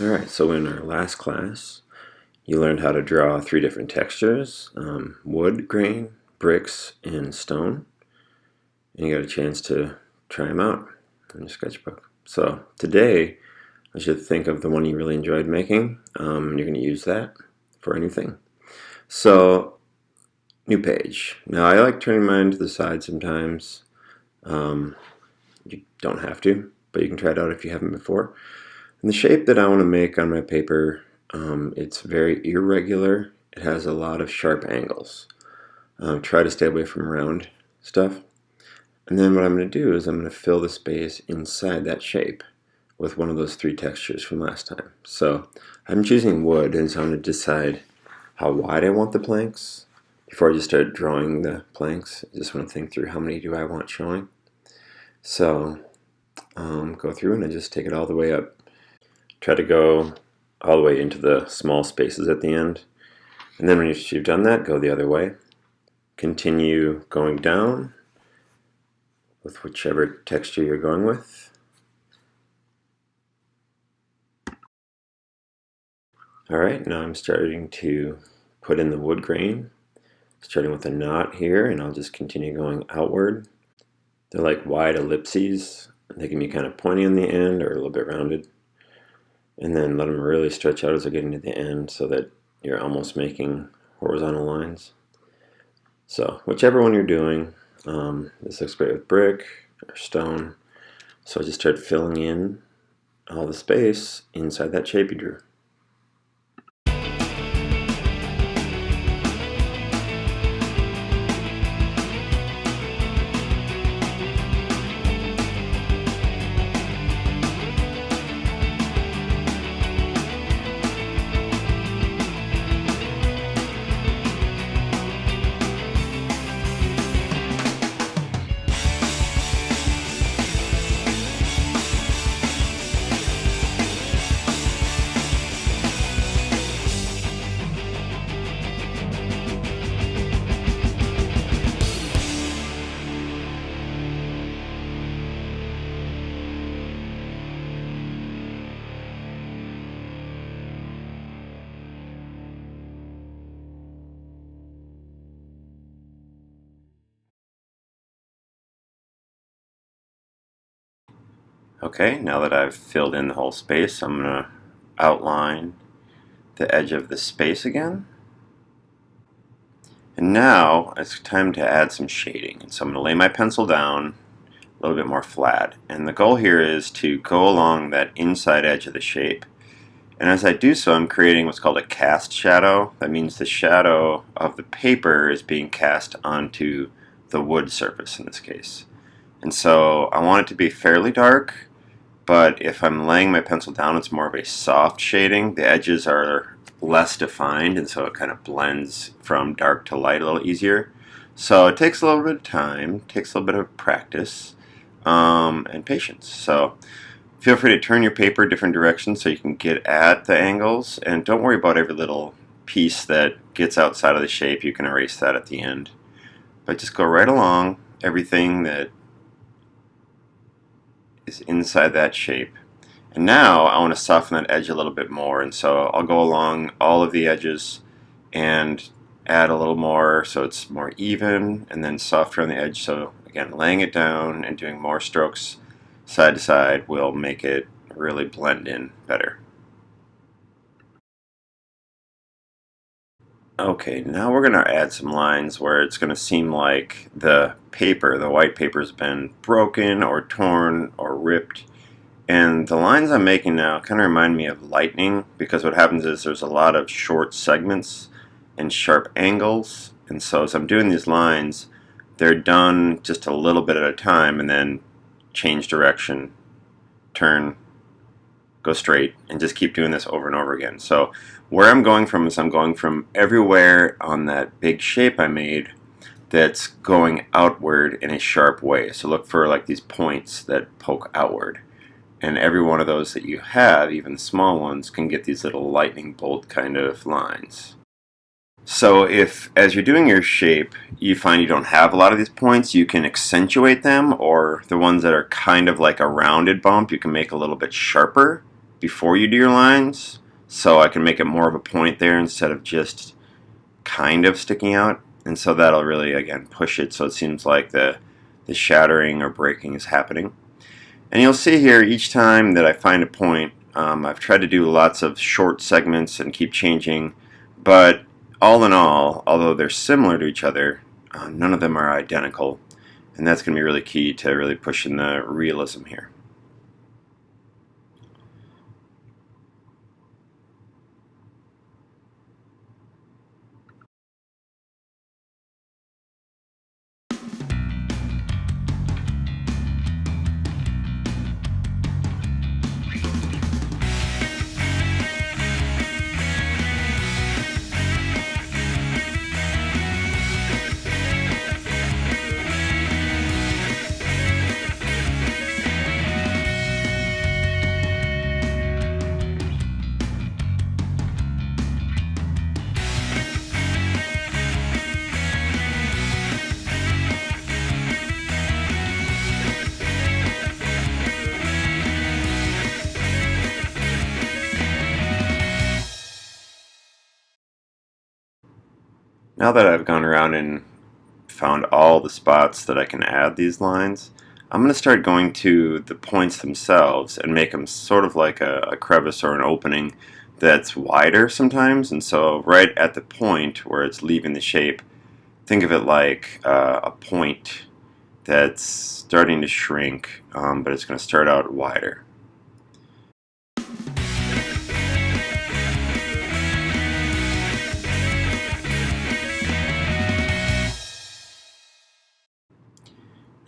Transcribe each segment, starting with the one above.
Alright, so in our last class, you learned how to draw 3 different textures, wood, grain, bricks, and stone. And you got a chance to try them out in your sketchbook. So today, I should think of the one you really enjoyed making. You're going to use that for anything. So, new page. Now I like turning mine to the side sometimes. You don't have to, but you can try it out if you haven't before. And the shape that I want to make on my paper, it's very irregular. It has a lot of sharp angles. Try to stay away from round stuff. And then what I'm going to do is I'm going to fill the space inside that shape with one of those 3 textures from last time. So I'm choosing wood, and so I'm going to decide how wide I want the planks before I just start drawing the planks. I just want to think through how many do I want showing. So go through and I just take it all the way up. Try to go all the way into the small spaces at the end. And then when you've done that, go the other way. Continue going down with whichever texture you're going with. Alright, now I'm starting to put in the wood grain, starting with a knot here, and I'll just continue going outward. They're like wide ellipses. They can be kind of pointy on the end or a little bit rounded. And then let them really stretch out as they're getting to the end so that you're almost making horizontal lines. So whichever one you're doing, this looks great with brick or stone. So I just start filling in all the space inside that shape you drew. Okay, now that I've filled in the whole space, I'm going to outline the edge of the space again. And now it's time to add some shading. And so I'm going to lay my pencil down a little bit more flat. And the goal here is to go along that inside edge of the shape. And as I do so, I'm creating what's called a cast shadow. That means the shadow of the paper is being cast onto the wood surface in this case. And so I want it to be fairly dark, but if I'm laying my pencil down, it's more of a soft shading. The edges are less defined, and so it kind of blends from dark to light a little easier. So it takes a little bit of time, takes a little bit of practice, and patience. So feel free to turn your paper different directions so you can get at the angles, and don't worry about every little piece that gets outside of the shape. You can erase that at the end. But just go right along everything that is inside that shape. And now I want to soften that edge a little bit more, and so I'll go along all of the edges and add a little more so it's more even, and then softer on the edge. So again, laying it down and doing more strokes side to side will make it really blend in better. Okay, now we're going to add some lines where it's going to seem like the paper, the white paper, has been broken or torn or ripped. And the lines I'm making now kind of remind me of lightning, because what happens is there's a lot of short segments and sharp angles. And so as I'm doing these lines, they're done just a little bit at a time, and then change direction, turn, go straight, and just keep doing this over and over again. So where I'm going from is I'm going from everywhere on that big shape I made that's going outward in a sharp way. So look for like these points that poke outward. And every one of those that you have, even the small ones, can get these little lightning bolt kind of lines. So if, as you're doing your shape, you find you don't have a lot of these points, you can accentuate them, or the ones that are kind of like a rounded bump, you can make a little bit sharper before you do your lines, so I can make it more of a point there instead of just kind of sticking out. And so that'll really, again, push it so it seems like the shattering or breaking is happening. And you'll see here each time that I find a point, I've tried to do lots of short segments and keep changing, but all in all, although they're similar to each other, none of them are identical, and that's going to be really key to really pushing the realism here. Now that I've gone around and found all the spots that I can add these lines, I'm going to start going to the points themselves and make them sort of like a crevice or an opening that's wider sometimes. And so right at the point where it's leaving the shape, think of it like a point that's starting to shrink, but it's going to start out wider.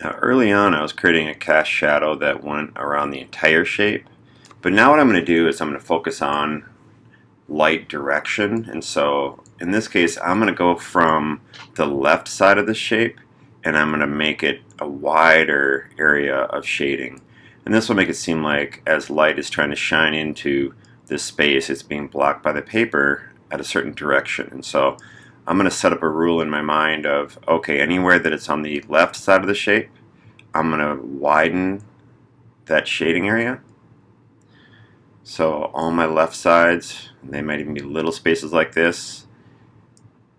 Now early on I was creating a cast shadow that went around the entire shape, but now what I'm going to do is I'm going to focus on light direction, and so in this case I'm going to go from the left side of the shape and I'm going to make it a wider area of shading, and this will make it seem like as light is trying to shine into this space, it's being blocked by the paper at a certain direction. And so I'm going to set up a rule in my mind of, okay, anywhere that it's on the left side of the shape, I'm going to widen that shading area. So all my left sides, they might even be little spaces like this,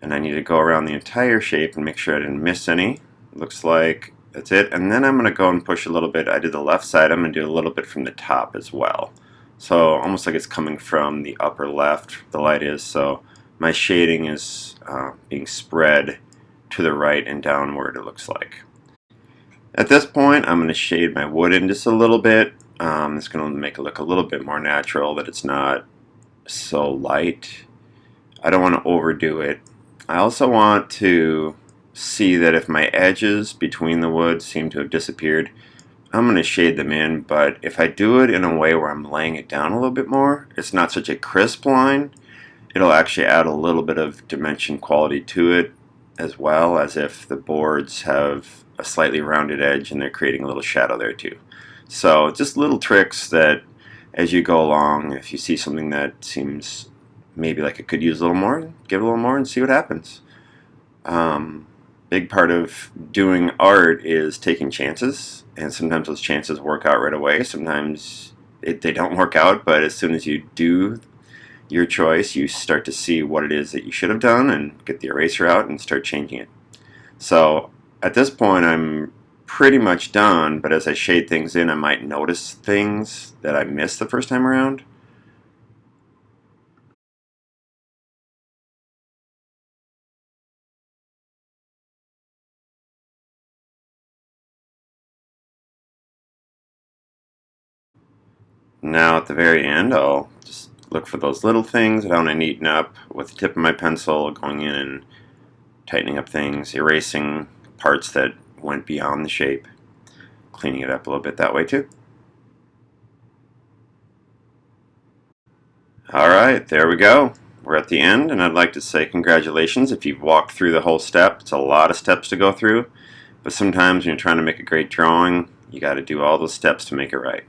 and I need to go around the entire shape and make sure I didn't miss any. Looks like that's it. And then I'm going to go and push a little bit. I did the left side, I'm going to do a little bit from the top as well. So almost like it's coming from the upper left, the light is, so my shading is being spread to the right and downward, it looks like. At this point I'm going to shade my wood in just a little bit. It's going to make it look a little bit more natural, that it's not so light. I don't want to overdo it. I also want to see that if my edges between the wood seem to have disappeared, I'm going to shade them in, but if I do it in a way where I'm laying it down a little bit more, it's not such a crisp line, it'll actually add a little bit of dimension quality to it, as well as if the boards have a slightly rounded edge and they're creating a little shadow there too. So just little tricks that as you go along, if you see something that seems maybe like it could use a little more, give it a little more and see what happens. Big part of doing art is taking chances, and sometimes those chances work out right away, sometimes they don't work out, but as soon as you do your choice, you start to see what it is that you should have done and get the eraser out and start changing it. So at this point I'm pretty much done, but as I shade things in I might notice things that I missed the first time around. Now at the very end I'll just look for those little things that I want to neaten up with the tip of my pencil, going in and tightening up things, erasing parts that went beyond the shape, cleaning it up a little bit that way too. Alright, there we go. We're at the end, and I'd like to say congratulations if you've walked through the whole step. It's a lot of steps to go through, but sometimes when you're trying to make a great drawing, you got to do all those steps to make it right.